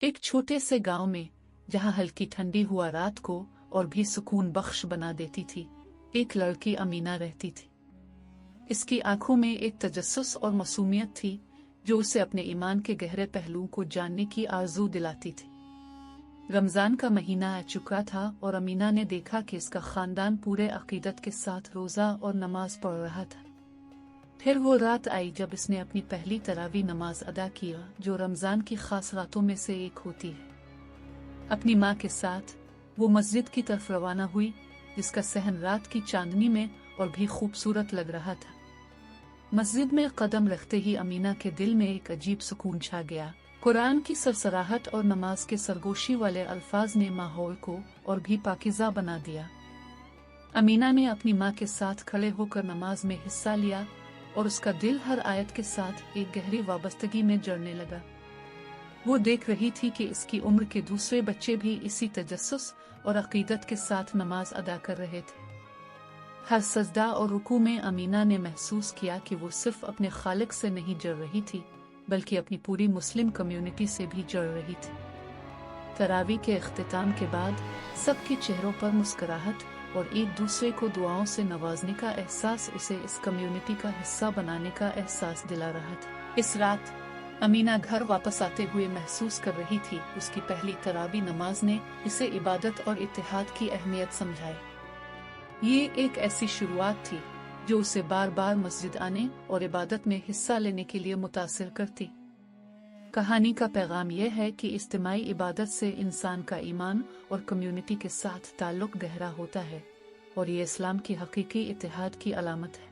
एक छोटे से गांव में, जहां हल्की ठंडी हुआ रात को और भी सुकून बख्श बना देती थी, एक लड़की अमीना रहती थी। इसकी आंखों में एक तजस्सुस और मासूमियत थी जो उसे अपने ईमान के गहरे पहलुओं को जानने की आरज़ू दिलाती थी। रमजान का महीना आ चुका था और अमीना ने देखा कि इसका खानदान पूरे अकीदत के साथ रोज़ा और नमाज पढ़ रहा था। फिर वो रात आई जब इसने अपनी पहली तरावी नमाज अदा किया, जो रमजान की खास रातों में से एक होती है। अपनी माँ के साथ वो मस्जिद की तरफ रवाना हुई, जिसका सहन रात की चांदनी में और भी खूबसूरत लग रहा था। मस्जिद में कदम रखते ही अमीना के दिल में एक अजीब सुकून छा गया। कुरान की सरसराहट और नमाज के सरगोशी वाले अल्फाज ने माहौल को और भी पाकीज़ा बना दिया। अमीना ने अपनी माँ के साथ खड़े होकर नमाज में हिस्सा लिया और उसका दिल हर आयत के साथ एक गहरी वाबस्तगी में जड़ने लगा। वो देख रही थी कि इसकी उम्र के दूसरे बच्चे भी इसी तजस्सुस और अकीदत के साथ नमाज अदा कर रहे थे। हर सजदा और रुकू में अमीना ने महसूस किया कि वो सिर्फ अपने खालिक से नहीं जुड़ रही थी, बल्कि अपनी पूरी मुस्लिम कम्युनिटी से भी जुड़ रही थी। तरावी के इख्तिताम के बाद सबके चेहरों पर मुस्कुराहट और एक दूसरे को दुआओं से नवाजने का एहसास उसे इस कम्युनिटी का हिस्सा बनाने का एहसास दिला रहा था। इस रात अमीना घर वापस आते हुए महसूस कर रही थी, उसकी पहली तरावी नमाज ने इसे इबादत और इत्तेहाद की अहमियत समझाई। ये एक ऐसी शुरुआत थी जो उसे बार बार मस्जिद आने और इबादत में हिस्सा लेने के लिए मुतासिर करती। कहानी का पैगाम यह है कि इज्तिमाई इबादत से इंसान का ईमान और कम्युनिटी के साथ ताल्लुक गहरा होता है, और ये इस्लाम की हकीकी इत्तेहाद की अलामत है।